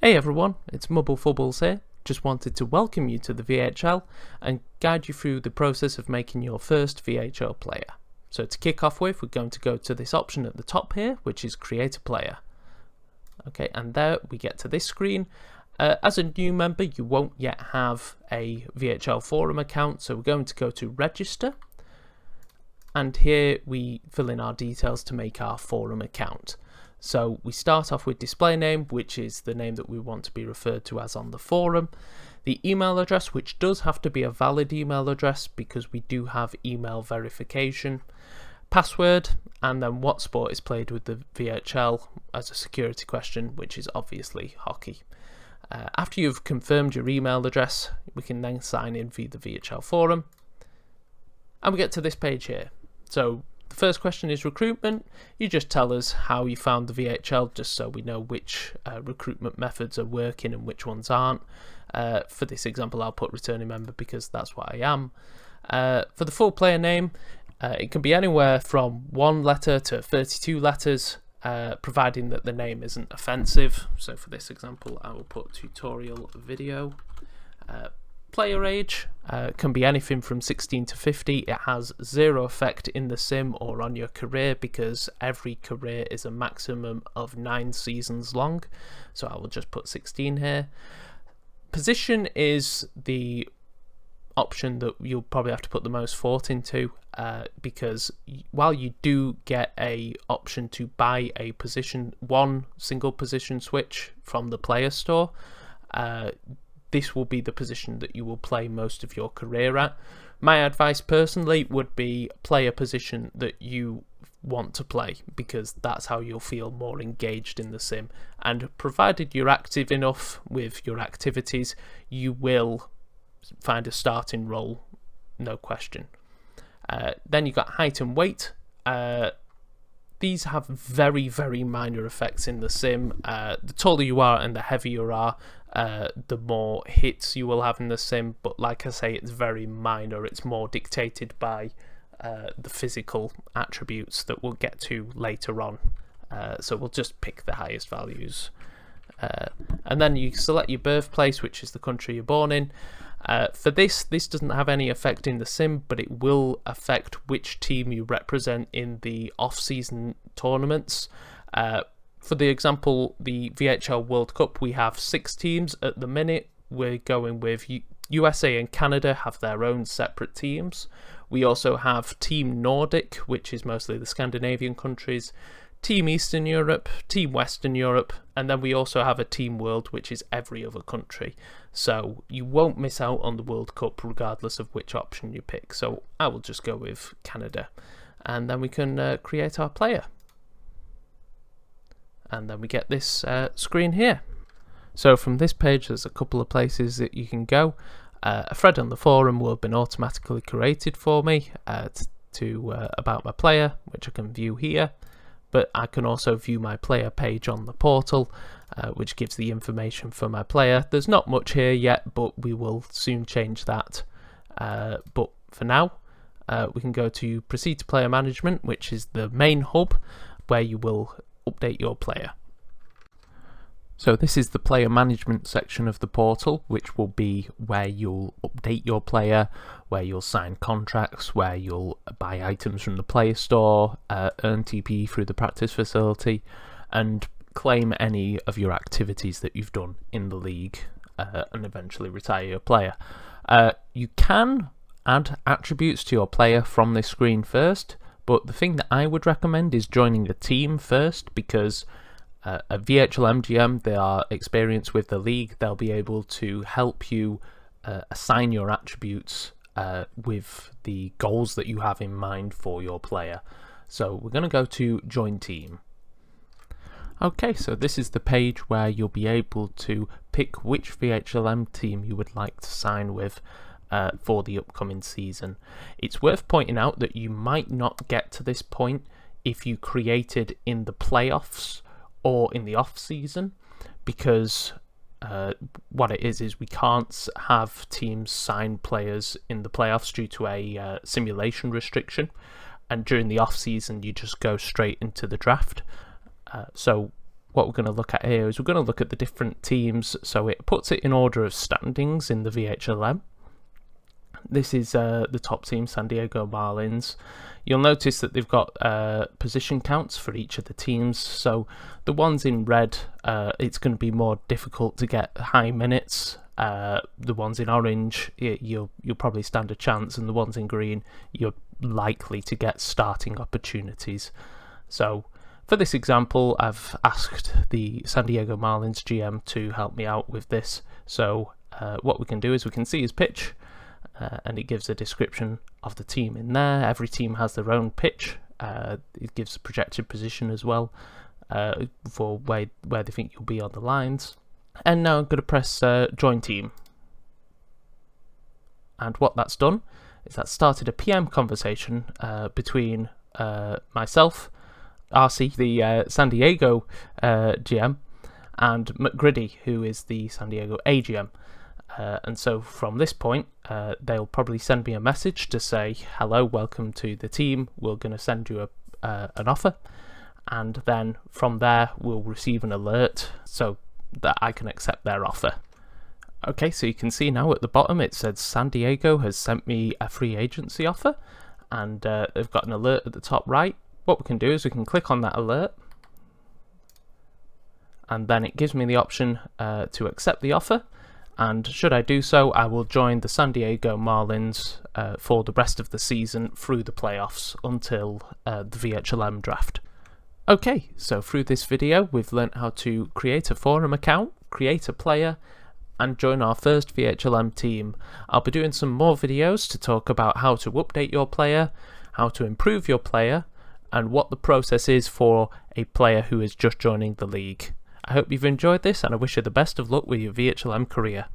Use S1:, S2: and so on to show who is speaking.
S1: Hey everyone, it's Mubble Fubbles here. Just wanted to welcome you to the VHL and guide you through the process of making your first VHL player. So to kick off with, we're going to go to this option at the top here, which is Create a Player. Okay, and there we get to this screen. As a new member, you won't yet have a VHL forum account, so we're going to go to Register. And here we fill in our details to make our forum account. So we start off with display name, which is the name that we want to be referred to as on the forum. The email address, which does have to be a valid email address because we do have email verification. Password, and then what sport is played with the VHL as a security question, which is obviously hockey. After you've confirmed your email address, we can then sign in via the VHL forum. And we get to this page here. So the first question is recruitment. You just tell us how you found the VHL, just so we know which recruitment methods are working and which ones aren't. For this example, I'll put returning member because that's what I am. For the full player name, it can be anywhere from 1 letter to 32 letters, providing that the name isn't offensive. So for this example, I will put tutorial video. Player age can be anything from 16 to 50. It has zero effect in the sim or on your career because every career is a maximum of 9 seasons long. So I will just put 16 here. Position is the option that you'll probably have to put the most thought into because while you do get a option to buy a position, one single position switch from the player store, this will be the position that you will play most of your career at. My advice personally would be play a position that you want to play because that's how you'll feel more engaged in the sim. And provided you're active enough with your activities, you will find a starting role, no question. Then you've got height and weight. These have very, very minor effects in the sim. The taller you are and the heavier you are, the more hits you will have in the sim, but like I say, it's very minor. It's more dictated by the physical attributes that we'll get to later on. So we'll just pick the highest values. And then you select your birthplace, which is the country you're born in. For this doesn't have any effect in the sim, but it will affect which team you represent in the off-season tournaments. For the example, the VHL World Cup, we have 6 teams at the minute. We're going with USA and Canada have their own separate teams. We also have Team Nordic, which is mostly the Scandinavian countries, Team Eastern Europe, Team Western Europe, and then we also have a Team World, which is every other country. So you won't miss out on the World Cup regardless of which option you pick. So I will just go with Canada. And then we can create our player. And then we get this screen here. So from this page, there's a couple of places that you can go. A thread on the forum will have been automatically created for me about my player, which I can view here. But I can also view my player page on the portal, which gives the information for my player. There's not much here yet, but we will soon change that. But for now, we can go to Proceed to Player Management, which is the main hub where you will update your player. So this is the player management section of the portal, which will be where you'll update your player, where you'll sign contracts, where you'll buy items from the player store, earn TPE through the practice facility, and claim any of your activities that you've done in the league, and eventually retire your player. You can add attributes to your player from this screen first, but the thing that I would recommend is joining a team first, because at VHL MGM, they are experienced with the league. They'll be able to help you assign your attributes with the goals that you have in mind for your player. So we're going to go to Join Team. Okay, so this is the page where you'll be able to pick which VHLM team you would like to sign with for the upcoming season. It's worth pointing out that you might not get to this point if you created in the playoffs or in the off season, because what it is we can't have teams sign players in the playoffs due to a simulation restriction, and during the off season you just go straight into the draft. So what we're going to look at here is we're going to look at the different teams. So it puts it in order of standings in the VHLM. This is the top team, San Diego Marlins. You'll notice that they've got position counts for each of the teams. So the ones in red, it's going to be more difficult to get high minutes. The ones in orange, you'll probably stand a chance, and the ones in green, you're likely to get starting opportunities. So for this example, I've asked the San Diego Marlins GM to help me out with this. So what we can do is we can see his pitch, and it gives a description of the team in there. Every team has their own pitch. It gives a projected position as well for where they think you'll be on the lines. And now I'm going to press join team. And what that's done is that started a PM conversation between myself, RC, the San Diego GM, and McGriddy, who is the San Diego AGM. And so from this point, they'll probably send me a message to say, hello, welcome to the team. We're going to send you an offer. And then from there, we'll receive an alert so that I can accept their offer. Okay, so you can see now at the bottom it says San Diego has sent me a free agency offer, and they've got an alert at the top right. What we can do is we can click on that alert, and then it gives me the option to accept the offer. And should I do so, I will join the San Diego Marlins for the rest of the season through the playoffs until the VHLM draft. Okay, so through this video we've learnt how to create a forum account, create a player, and join our first VHLM team. I'll be doing some more videos to talk about how to update your player, how to improve your player, and what the process is for a player who is just joining the league. I hope you've enjoyed this, and I wish you the best of luck with your VHLM career.